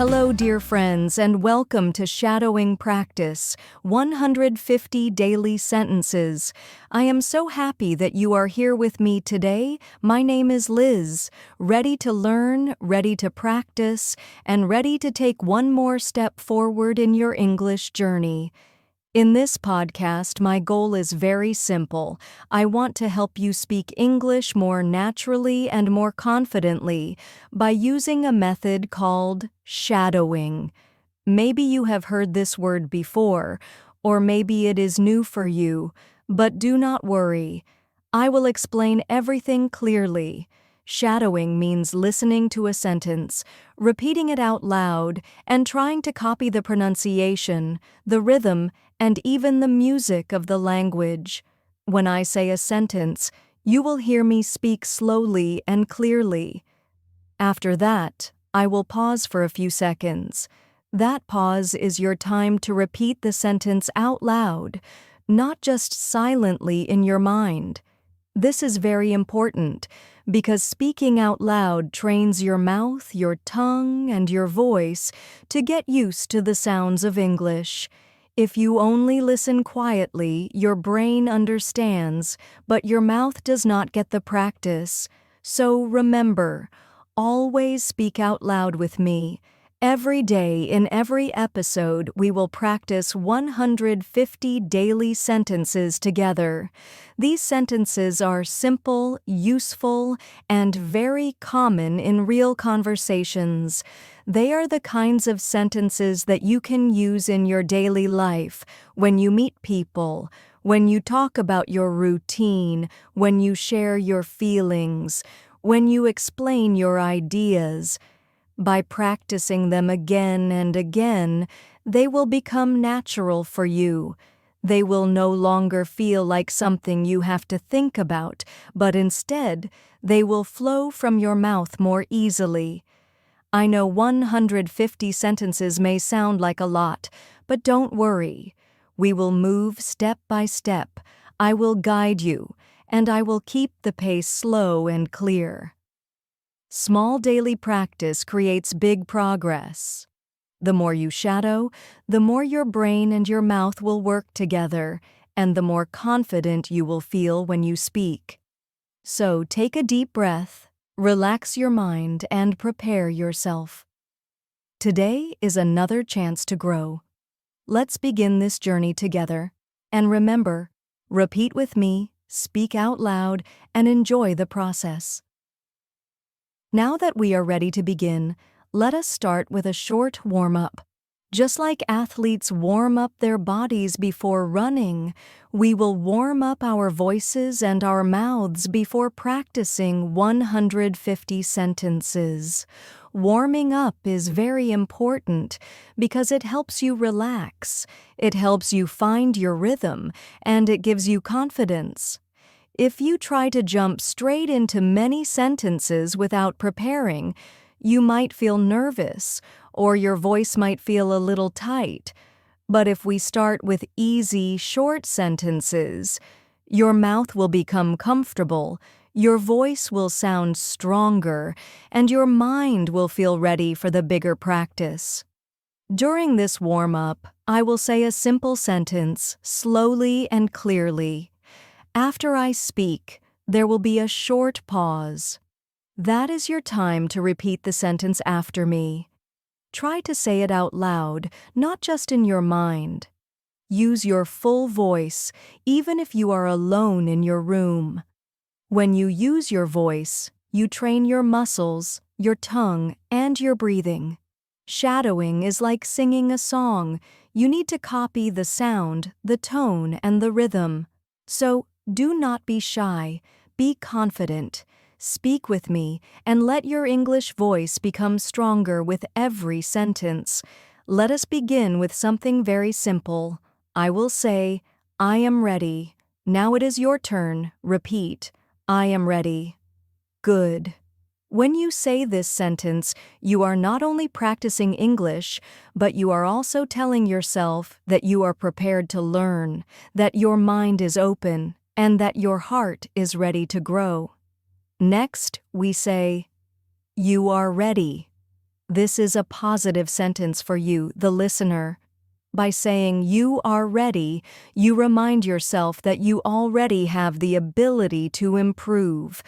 Hello, dear friends, and welcome to Shadowing Practice 150 Daily Sentences. I am so happy that you are here with me today. My name is Liz, ready to learn, ready to practice, and ready to take one more step forward in your English journey. In this podcast, my goal is very simple. I want to help you speak English more naturally and more confidently by using a method called shadowing. Maybe you have heard this word before, or maybe it is new for you, but do not worry. I will explain everything clearly. Shadowing means listening to a sentence, repeating it out loud, and trying to copy the pronunciation, the rhythm, and even the music of the language. When I say a sentence, you will hear me speak slowly and clearly. After that, I will pause for a few seconds. That pause is your time to repeat the sentence out loud, not just silently in your mind. This is very important because speaking out loud trains your mouth, your tongue, and your voice to get used to the sounds of English. If you only listen quietly, your brain understands, but your mouth does not get the practice. So remember, always speak out loud with me. Every day in every episode, we will practice 150 daily sentences together. These sentences are simple, useful, and very common in real conversations. They are the kinds of sentences that you can use in your daily life, when you meet people, when you talk about your routine, when you share your feelings, when you explain your ideas. By practicing them again and again, they will become natural for you. They will no longer feel like something you have to think about, but instead, they will flow from your mouth more easily. I know 150 sentences may sound like a lot, but don't worry. We will move step by step. I will guide you, and I will keep the pace slow and clear. Small daily practice creates big progress. The more you shadow, the more your brain and your mouth will work together, and the more confident you will feel when you speak. So take a deep breath, relax your mind, and prepare yourself. Today is another chance to grow. Let's begin this journey together. And remember, repeat with me, speak out loud, and enjoy the process. Now that we are ready to begin, let us start with a short warm-up. Just like athletes warm up their bodies before running, we will warm up our voices and our mouths before practicing 150 sentences. Warming up is very important because it helps you relax, it helps you find your rhythm, and it gives you confidence. If you try to jump straight into many sentences without preparing, you might feel nervous, or your voice might feel a little tight. But if we start with easy, short sentences, your mouth will become comfortable, your voice will sound stronger, and your mind will feel ready for the bigger practice. During this warm-up, I will say a simple sentence slowly and clearly. After I speak, there will be a short pause. That is your time to repeat the sentence after me. Try to say it out loud, not just in your mind. Use your full voice, even if you are alone in your room. When you use your voice, you train your muscles, your tongue, and your breathing. Shadowing is like singing a song. You need to copy the sound, the tone, and the rhythm. So, do not be shy, be confident. Speak with me and let your English voice become stronger with every sentence. Let us begin with something very simple. I will say, I am ready. Now it is your turn. Repeat, I am ready. Good. When you say this sentence, you are not only practicing English, but you are also telling yourself that you are prepared to learn, that your mind is open, and that your heart is ready to grow. Next, we say, you are ready. This is a positive sentence for you, the listener. By saying you are ready, you remind yourself that you already have the ability to improve.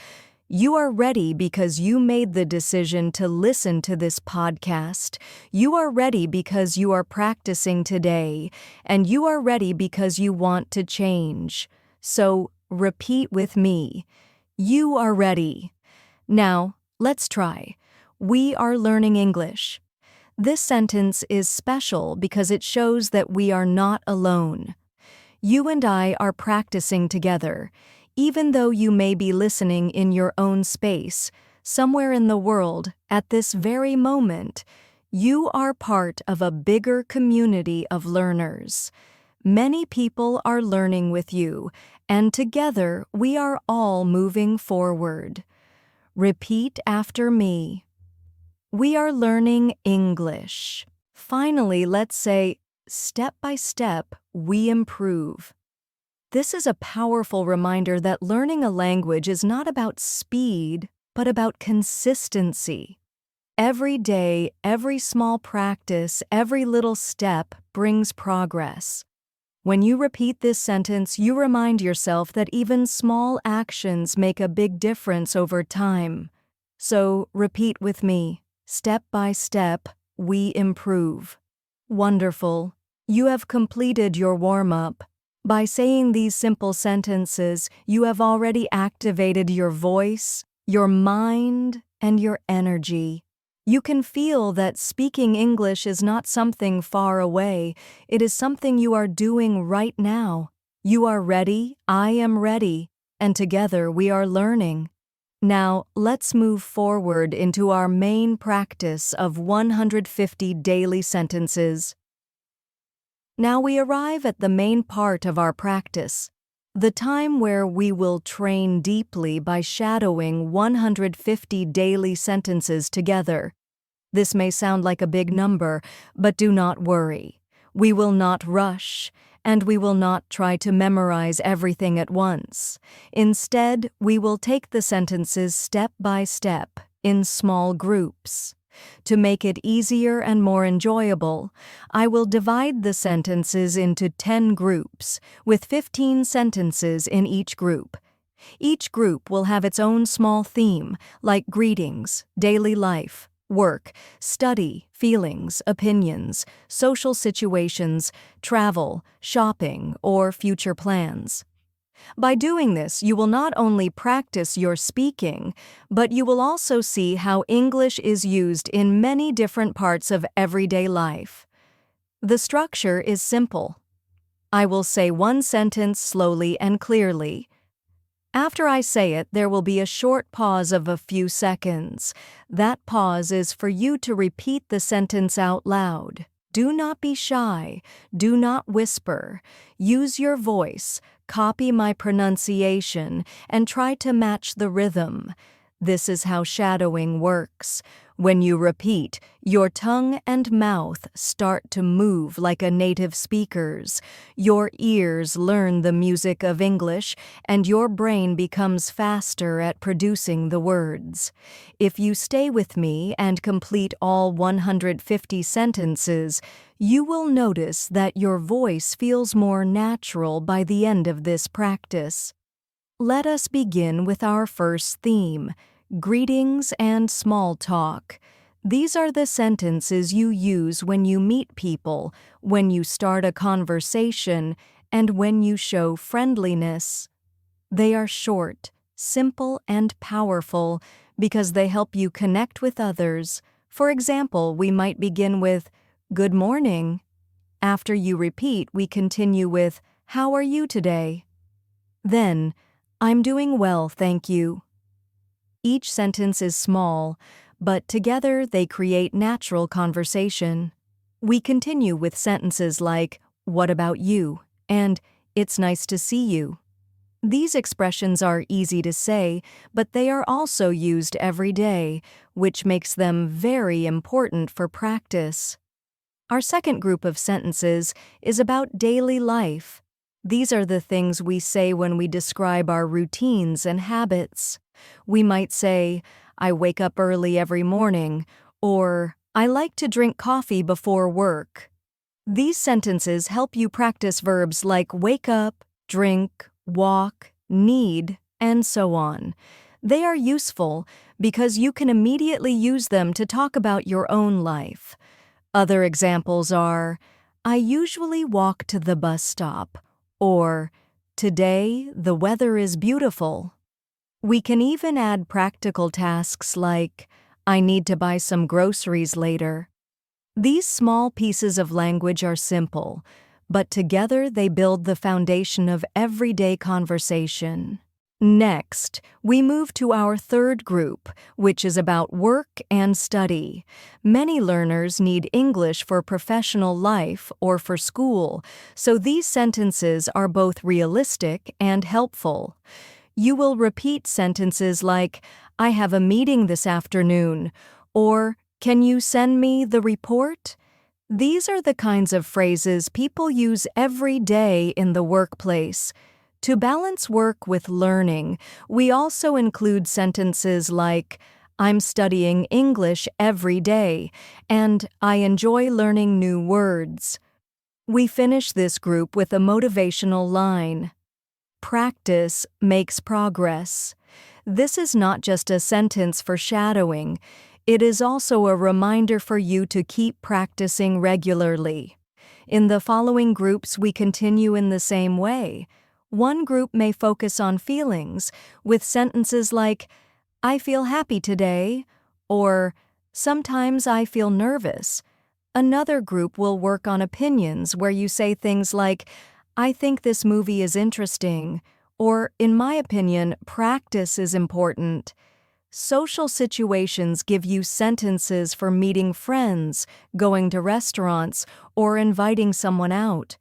You are ready because you made the decision to listen to this podcast. You are ready because you are practicing today, and you are ready because you want to change. So, repeat with me. You are ready. Now, let's try. We are learning English. This sentence is special because it shows that we are not alone. You and I are practicing together. Even though you may be listening in your own space, somewhere in the world, at this very moment, you are part of a bigger community of learners. Many people are learning with you, and together we are all moving forward. Repeat after me. We are learning English. Finally, let's say, step by step, we improve. This is a powerful reminder that learning a language is not about speed, but about consistency. Every day, every small practice, every little step brings progress. When you repeat this sentence, you remind yourself that even small actions make a big difference over time. So, repeat with me. Step by step, we improve. Wonderful. You have completed your warm-up. By saying these simple sentences, you have already activated your voice, your mind, and your energy. You can feel that speaking English is not something far away. It is something you are doing right now. You are ready, I am ready, and together we are learning. Now, let's move forward into our main practice of 150 daily sentences. Now we arrive at the main part of our practice, the time where we will train deeply by shadowing 150 daily sentences together. This may sound like a big number, but do not worry. We will not rush, and we will not try to memorize everything at once. Instead, we will take the sentences step by step, in small groups. To make it easier and more enjoyable, I will divide the sentences into 10 groups, with 15 sentences in each group. Each group will have its own small theme, like greetings, daily life, work, study, feelings, opinions, social situations, travel, shopping, or future plans. By doing this, you will not only practice your speaking, but you will also see how English is used in many different parts of everyday life. The structure is simple. I will say one sentence slowly and clearly. After I say it, there will be a short pause of a few seconds. That pause is for you to repeat the sentence out loud. Do not be shy. Do not whisper. Use your voice. Copy my pronunciation and try to match the rhythm. This is how shadowing works. When you repeat, your tongue and mouth start to move like a native speaker's. Your ears learn the music of English, and your brain becomes faster at producing the words. If you stay with me and complete all 150 sentences, you will notice that your voice feels more natural by the end of this practice. Let us begin with our first theme, greetings and small talk. These are the sentences you use when you meet people, when you start a conversation, and when you show friendliness. They are short, simple, and powerful because they help you connect with others. For example, we might begin with, "Good morning." After you repeat, we continue with, "How are you today?" Then, "I'm doing well, thank you." Each sentence is small, but together they create natural conversation. We continue with sentences like, "What about you?" and "It's nice to see you." These expressions are easy to say, but they are also used every day, which makes them very important for practice. Our second group of sentences is about daily life. These are the things we say when we describe our routines and habits. We might say, "I wake up early every morning," or I like to drink coffee before work. These sentences help you practice verbs like wake up, drink, walk, need, and so on. They are useful because you can immediately use them to talk about your own life. Other examples are, I usually walk to the bus stop, or today the weather is beautiful. We can even add practical tasks like, I need to buy some groceries later. These small pieces of language are simple, but together they build the foundation of everyday conversation. Next, we move to our third group, which is about work and study. Many learners need English for professional life or for school, so these sentences are both realistic and helpful. You will repeat sentences like, I have a meeting this afternoon, or can you send me the report? These are the kinds of phrases people use every day in the workplace. To balance work with learning, we also include sentences like, I'm studying English every day, and I enjoy learning new words. We finish this group with a motivational line. Practice makes progress. This is not just a sentence for shadowing. It is also a reminder for you to keep practicing regularly. In the following groups, we continue in the same way. One group may focus on feelings, with sentences like, I feel happy today, or sometimes I feel nervous. Another group will work on opinions, where you say things like, I think this movie is interesting, or in my opinion, practice is important. Social situations give you sentences for meeting friends, going to restaurants, or inviting someone out.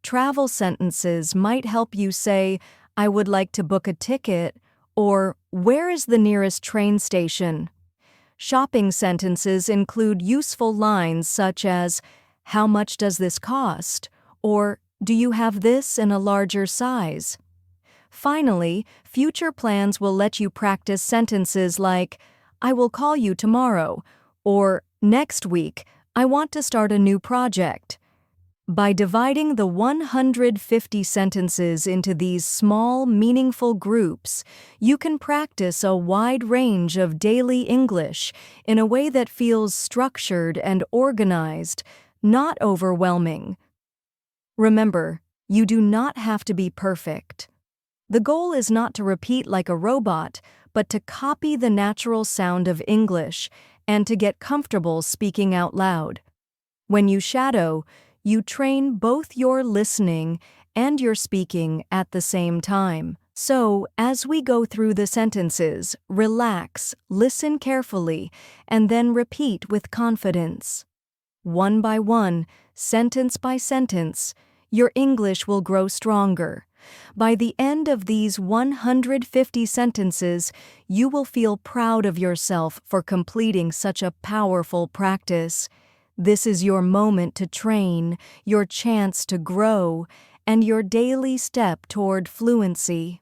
Travel sentences might help you say, I would like to book a ticket, or where is the nearest train station? Shopping sentences include useful lines such as, how much does this cost? Or, do you have this in a larger size? Finally, future plans will let you practice sentences like, I will call you tomorrow, or next week, I want to start a new project. By dividing the 150 sentences into these small, meaningful groups, you can practice a wide range of daily English in a way that feels structured and organized, not overwhelming. Remember, you do not have to be perfect. The goal is not to repeat like a robot, but to copy the natural sound of English and to get comfortable speaking out loud. When you shadow, you train both your listening and your speaking at the same time. So, as we go through the sentences, relax, listen carefully, and then repeat with confidence. One by one, sentence by sentence, your English will grow stronger. By the end of these 150 sentences, you will feel proud of yourself for completing such a powerful practice. This is your moment to train, your chance to grow, and your daily step toward fluency.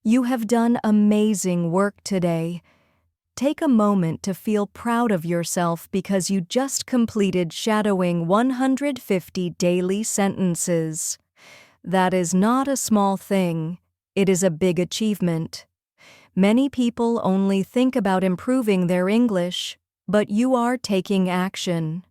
You have done amazing work today. Take a moment to feel proud of yourself because you just completed shadowing 150 daily sentences. That is not a small thing. It is a big achievement. Many people only think about improving their English, but you are taking action.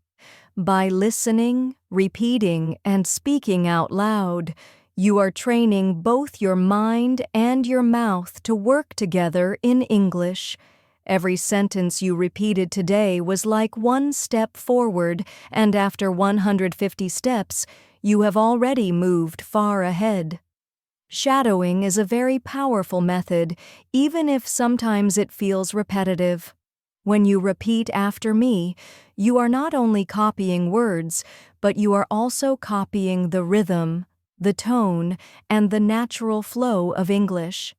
By listening, repeating, and speaking out loud, you are training both your mind and your mouth to work together in English. Every sentence you repeated today was like one step forward, and after 150 steps, you have already moved far ahead. Shadowing is a very powerful method, even if sometimes it feels repetitive. When you repeat after me, you are not only copying words, but you are also copying the rhythm, the tone, and the natural flow of English.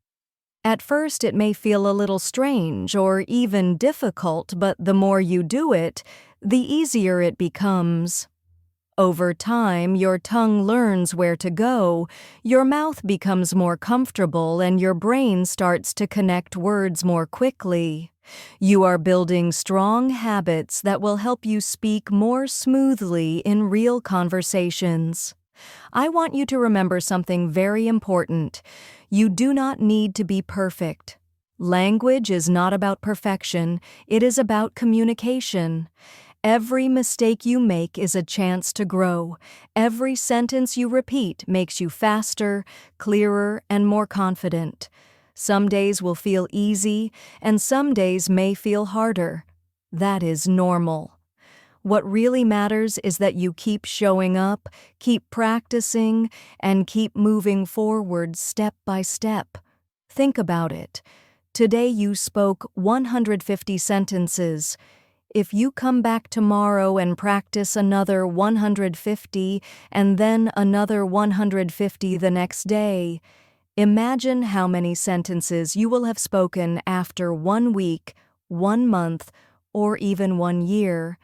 At first, it may feel a little strange or even difficult, but the more you do it, the easier it becomes. Over time, your tongue learns where to go, your mouth becomes more comfortable, and your brain starts to connect words more quickly. You are building strong habits that will help you speak more smoothly in real conversations. I want you to remember something very important. You do not need to be perfect. Language is not about perfection, it is about communication. Every mistake you make is a chance to grow. Every sentence you repeat makes you faster, clearer, and more confident. Some days will feel easy, and some days may feel harder. That is normal. What really matters is that you keep showing up, keep practicing, and keep moving forward step by step. Think about it. Today you spoke 150 sentences. If you come back tomorrow and practice another 150 and then another 150 the next day, imagine how many sentences you will have spoken after 1 week, 1 month, or even 1 year.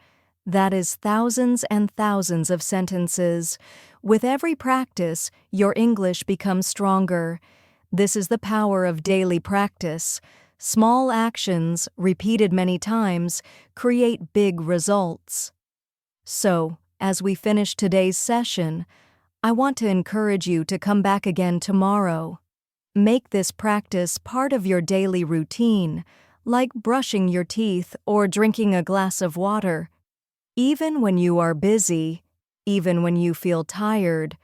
That is thousands and thousands of sentences. With every practice, your English becomes stronger. This is the power of daily practice. Small actions, repeated many times, create big results. So, as we finish today's session, I want to encourage you to come back again tomorrow. Make this practice part of your daily routine, like brushing your teeth or drinking a glass of water. Even when you are busy, even when you feel tired,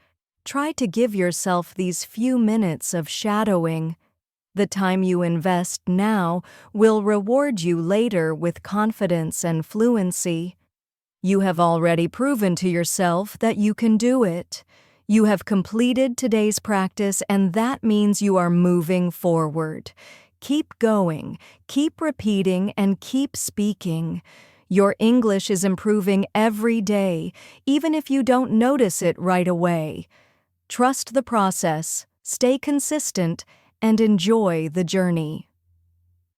try to give yourself these few minutes of shadowing. The time you invest now will reward you later with confidence and fluency. You have already proven to yourself that you can do it. You have completed today's practice, and that means you are moving forward. Keep going, keep repeating, and keep speaking. Your English is improving every day, even if you don't notice it right away. Trust the process, stay consistent, and enjoy the journey.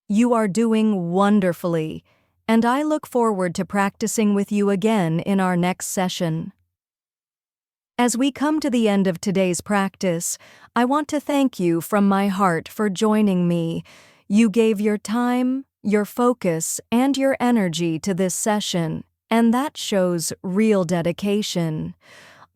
You are doing wonderfully, and I look forward to practicing with you again in our next session. As we come to the end of today's practice, I want to thank you from my heart for joining me. You gave your time, your focus, and your energy to this session, and that shows real dedication.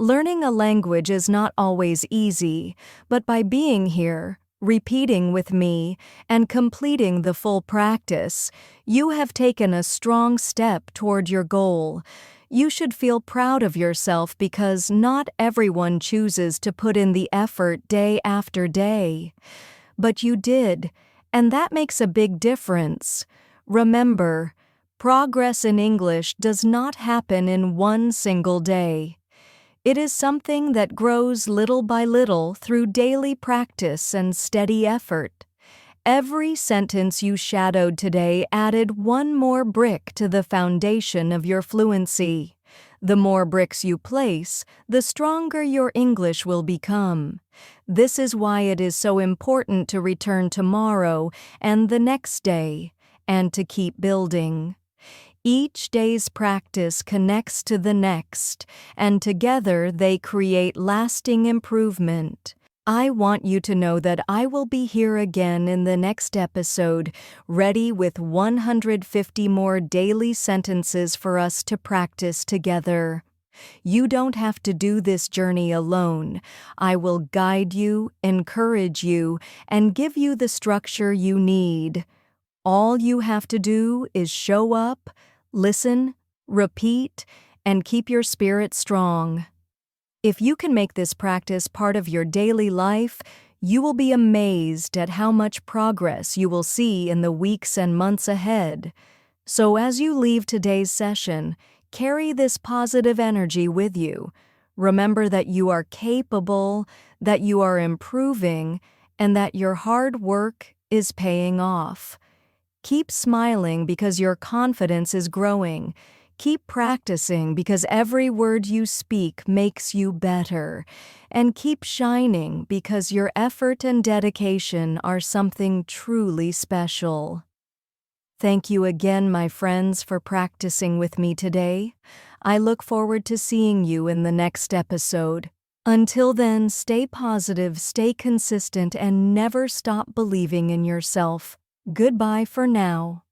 Learning a language is not always easy, but by being here, repeating with me, and completing the full practice, you have taken a strong step toward your goal. You should feel proud of yourself because not everyone chooses to put in the effort day after day. But you did, and that makes a big difference. Remember, progress in English does not happen in one single day. It is something that grows little by little through daily practice and steady effort. Every sentence you shadowed today added one more brick to the foundation of your fluency. The more bricks you place, the stronger your English will become. This is why it is so important to return tomorrow and the next day, and to keep building. Each day's practice connects to the next, and together they create lasting improvement. I want you to know that I will be here again in the next episode, ready with 150 more daily sentences for us to practice together. You don't have to do this journey alone. I will guide you, encourage you, and give you the structure you need. All you have to do is show up, listen, repeat, and keep your spirit strong. If you can make this practice part of your daily life, you will be amazed at how much progress you will see in the weeks and months ahead. So as you leave today's session, carry this positive energy with you. Remember that you are capable, that you are improving, and that your hard work is paying off. Keep smiling because your confidence is growing. Keep practicing because every word you speak makes you better. And keep shining because your effort and dedication are something truly special. Thank you again, my friends, for practicing with me today. I look forward to seeing you in the next episode. Until then, stay positive, stay consistent, and never stop believing in yourself. Goodbye for now.